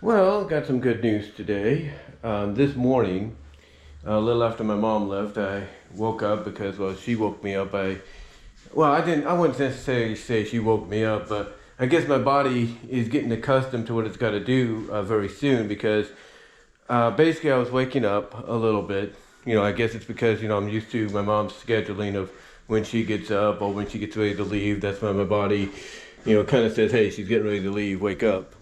Well, got some good news today. This morning, a little after my mom left, I woke up because, well, she woke me up. I wouldn't necessarily say she woke me up, but I guess my body is getting accustomed to what it's got to do very soon because basically I was waking up a little bit. I guess it's because, I'm used to my mom's scheduling of when she gets up or when she gets ready to leave. That's when my body, kind of says, hey, she's getting ready to leave, wake up.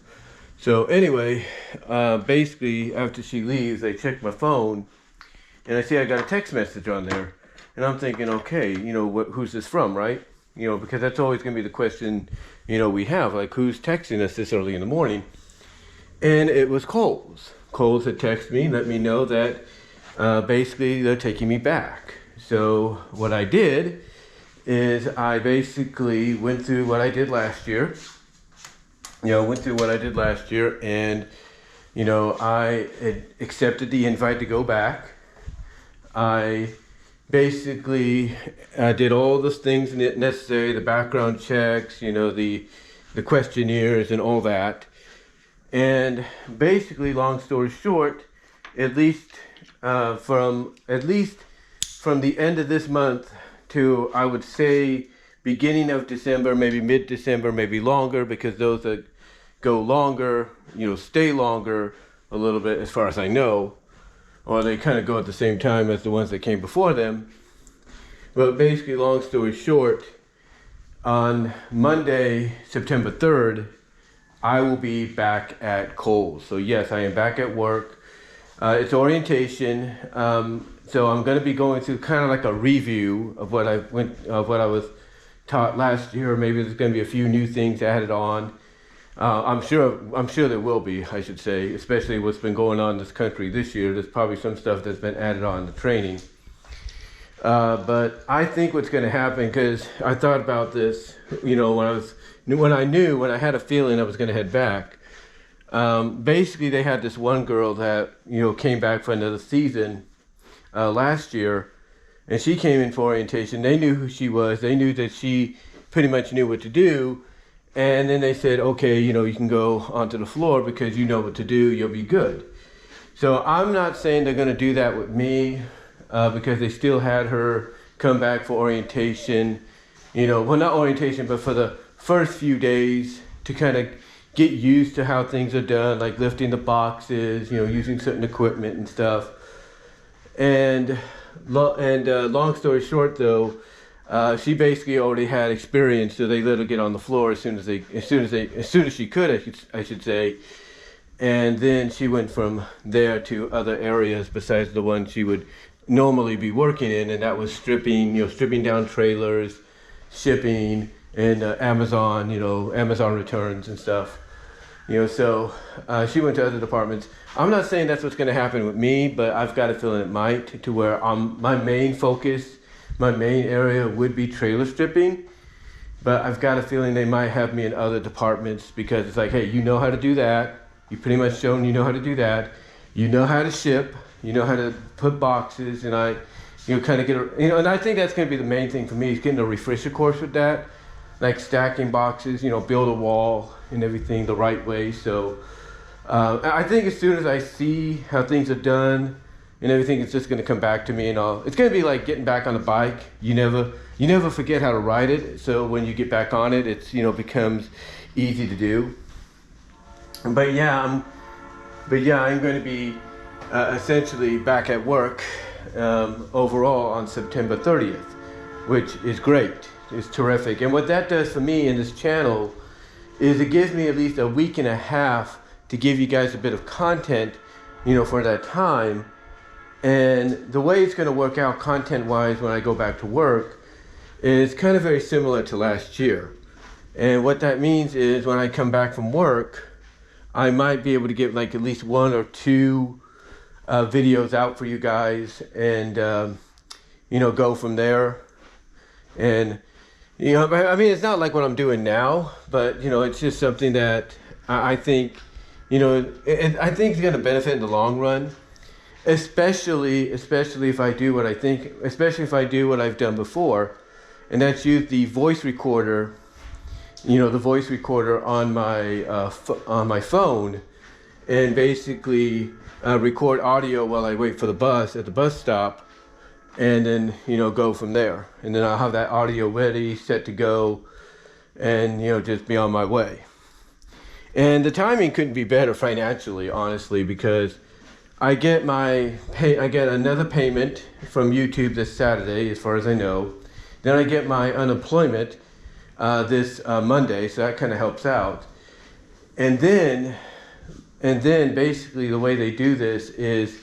So anyway, basically after she leaves, I check my phone and I see I got a text message on there. And I'm thinking, okay, who's this from, right? Because that's always going to be the question, we have, like, who's texting us this early in the morning? And it was Kohl's. Kohl's had texted me, let me know that basically they're taking me back. So what I did is I basically went through what I did last year. And, I accepted the invite to go back. I basically did all those things necessary, the background checks, the questionnaires and all that. And basically, long story short, at least from the end of this month to, I would say, beginning of December, maybe mid-December, maybe longer, because those that go longer, stay longer a little bit as far as I know, or they kind of go at the same time as the ones that came before them. But basically, long story short, on Monday, September 3rd, I will be back at Kohl. So yes, I am back at work. It's orientation. So I'm going to be going through kind of like a review of what I was taught last year. Maybe there's going to be a few new things added on. I'm sure there will be, I should say, especially what's been going on in this country this year. There's probably some stuff that's been added on to training. But I think what's going to happen, because I thought about this, when I had a feeling I was going to head back. Basically, they had this one girl that came back for another season last year, and she came in for orientation. They knew who she was. They knew that she pretty much knew what to do. And then they said, okay, you can go onto the floor because you know what to do. You'll be good. So I'm not saying they're going to do that with me because they still had her come back for orientation. Well, not orientation, but for the first few days to kind of get used to how things are done, like lifting the boxes, using certain equipment and stuff. And long story short, though, she basically already had experience, so they let her get on the floor as soon as she could, I should say. And then she went from there to other areas besides the one she would normally be working in, and that was stripping down trailers, shipping, and Amazon returns and stuff. So she went to other departments. I'm not saying that's what's going to happen with me, but I've got a feeling it might, to where my main focus, my main area would be trailer stripping. But I've got a feeling they might have me in other departments because it's like, hey, you know how to do that. You pretty much shown you know how to do that. You know how to ship. You know how to put boxes. And I kind of get and I think that's going to be the main thing for me is getting a refresher course with that. Like stacking boxes, build a wall and everything the right way. So I think as soon as I see how things are done and everything, it's just going to come back to me, and it's going to be like getting back on a bike. You never forget how to ride it. So when you get back on it, it's becomes easy to do. But I'm going to be essentially back at work overall on September 30th, which is great. It's terrific. And what that does for me in this channel is it gives me at least a week and a half to give you guys a bit of content, for that time. And the way it's going to work out content-wise when I go back to work is kind of very similar to last year. And what that means is when I come back from work, I might be able to get like at least one or two videos out for you guys and, go from there. And it's not like what I'm doing now, but, it's just something that I think, I think it's going to benefit in the long run, especially if I do what I think, especially if I do what I've done before, and that's use the voice recorder, on my phone, and basically record audio while I wait for the bus at the bus stop, and then, you know, go from there. And then I'll have that audio ready, set to go, and, you know, just be on my way. And the timing couldn't be better financially, honestly, because I get another payment from YouTube this Saturday, as far as I know. Then I get my unemployment this Monday, so that kind of helps out. And then basically the way they do this is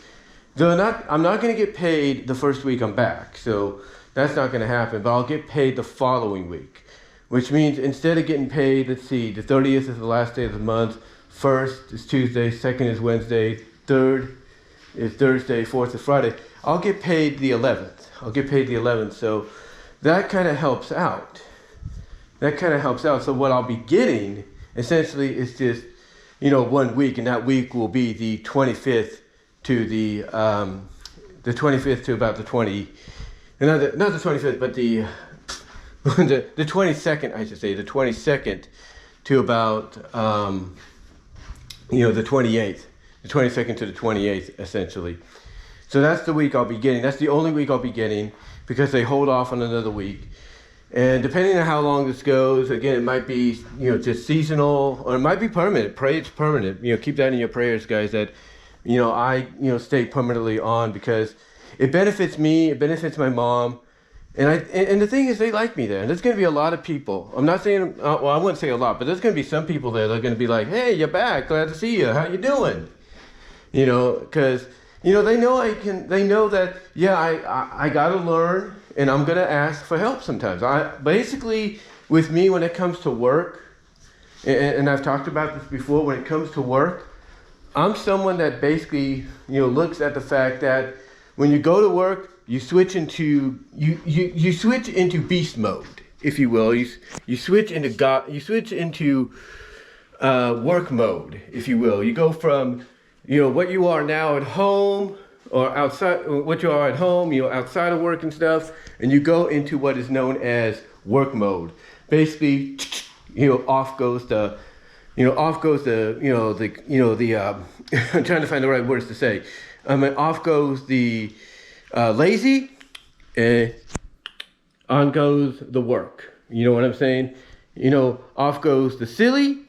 I'm not going to get paid the first week I'm back, so that's not going to happen. But I'll get paid the following week, which means instead of getting paid, let's see, the 30th is the last day of the month, 1st is Tuesday, 2nd is Wednesday, 3rd is Thursday, 4th is Friday. I'll get paid the 11th. So that kind of helps out. So what I'll be getting essentially is just, you know, 1 week, and that week will be the 25th to the 25th to about the 20, not the 25th, but the 22nd, I should say, the 22nd to about, you know, the 28th, the 22nd to the 28th, essentially. So that's the week I'll be getting. That's the only week I'll be getting, because they hold off on another week. And depending on how long this goes, again, it might be, you know, just seasonal, or it might be permanent. Pray it's permanent. You know, keep that in your prayers, guys, that, you know, I, you know, stay permanently on, because it benefits me, it benefits my mom. And the thing is, they like me there. And there's going to be a lot of people. I'm not saying, well, I wouldn't say a lot, but there's going to be some people there that are going to be like, hey, you're back. Glad to see you. How you doing? You know, because, you know, they know that, yeah, I got to learn, and I'm going to ask for help sometimes. Basically, with me, when it comes to work, and I've talked about this before, when it comes to work, I'm someone that basically, you know, looks at the fact that when you go to work, you switch into beast mode, if you will. You switch into work mode, if you will. You go from, you know, what you are now at home, or outside, what you are at home, you know, outside of work and stuff, and you go into what is known as work mode. Basically, you know, off goes the I'm trying to find the right words to say. Off goes the lazy, and on goes the work. You know what I'm saying? You know, off goes the silly,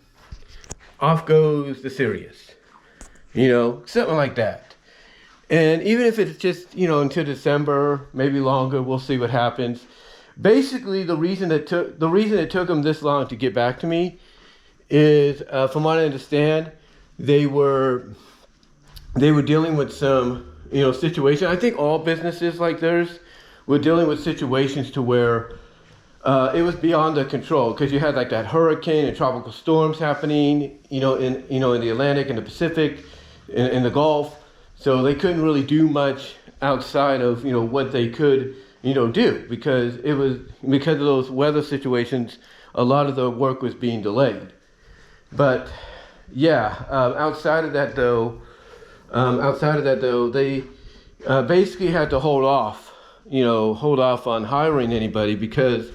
off goes the serious. You know, something like that. And even if it's just, you know, until December, maybe longer, we'll see what happens. Basically, the reason it took them this long to get back to me is, from what I understand, they were dealing with some, you know, situation. I think all businesses like theirs were dealing with situations to where it was beyond their control, because you had like that hurricane and tropical storms happening, in the Atlantic and the Pacific, in the Gulf. So they couldn't really do much outside of, you know, what they could, you know, do, because of those weather situations. A lot of the work was being delayed. But yeah, outside of that though, they basically had to hold off on hiring anybody, because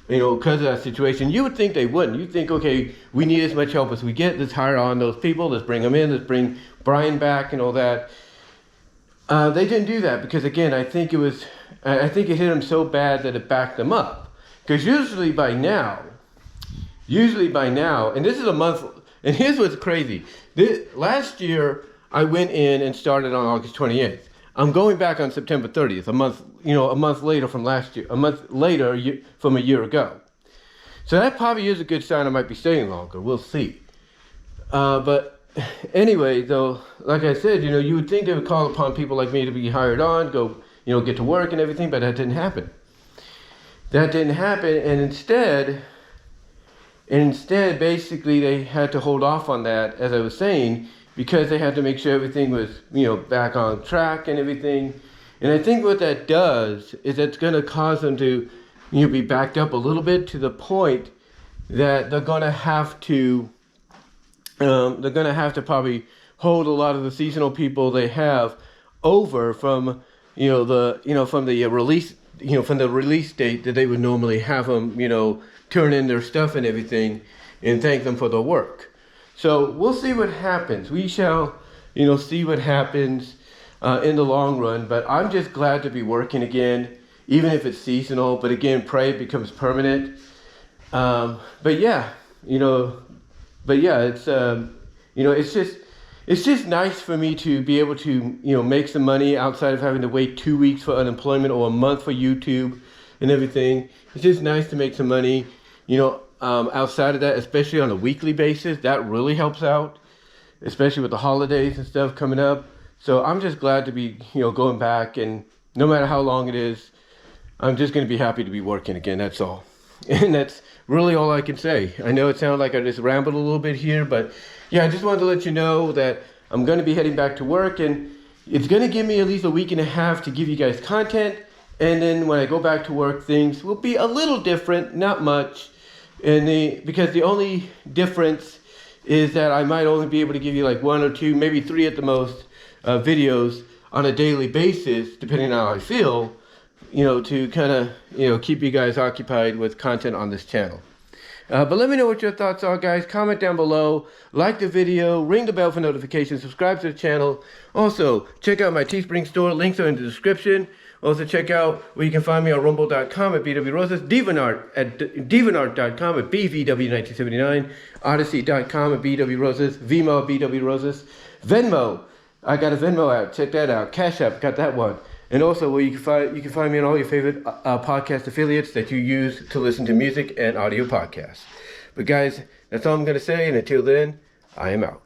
of that situation. You would think they wouldn't. You'd think, okay, we need as much help as we get. Let's hire on those people. Let's bring them in. Let's bring Brian back and all that. They didn't do that, because again, I think it hit them so bad that it backed them up. Because usually by now, and this is a month, and here's what's crazy. Last year, I went in and started on August 28th. I'm going back on September 30th, a month later from last year, a month later from a year ago. So that probably is a good sign I might be staying longer. We'll see. But anyway, though, like I said, you would think they would call upon people like me to be hired on, go, get to work and everything, but that didn't happen. And instead, basically, they had to hold off on that, as I was saying, because they had to make sure everything was, back on track and everything. And I think what that does is it's going to cause them to, be backed up a little bit, to the point that they're going to have to probably hold a lot of the seasonal people they have over from, from the release date that they would normally have them, turn in their stuff and everything and thank them for their work. So we'll see what happens. We shall, see what happens in the long run. But I'm just glad to be working again, even if it's seasonal. But again, pray it becomes permanent. But yeah, it's just nice for me to be able to, make some money outside of having to wait 2 weeks for unemployment or a month for YouTube and everything. It's just nice to make some money, outside of that, especially on a weekly basis. That really helps out, especially with the holidays and stuff coming up. So I'm just glad to be, going back, and no matter how long it is, I'm just going to be happy to be working again. That's all. And that's really all I can say. I know it sounded like I just rambled a little bit here, but yeah, I just wanted to let you know that I'm going to be heading back to work, and it's going to give me at least a week and a half to give you guys content. And then when I go back to work, things will be a little different, not much. Because the only difference is that I might only be able to give you like 1 or 2, maybe 3 at the most, videos on a daily basis, depending on how I feel, to kind of, keep you guys occupied with content on this channel. But let me know what your thoughts are, guys. Comment down below, like the video, ring the bell for notifications, subscribe to the channel. Also, check out my Teespring store. Links are in the description. Also, check out where you can find me on rumble.com at BWRoses, Deviantart at Deviantart.com at BVW1979, Odyssey.com at BWRoses, VENMO at BWRoses, Venmo. I got a Venmo app. Check that out. Cash App, got that one. And also, where you can find me on all your favorite podcast affiliates that you use to listen to music and audio podcasts. But guys, that's all I'm going to say. And until then, I am out.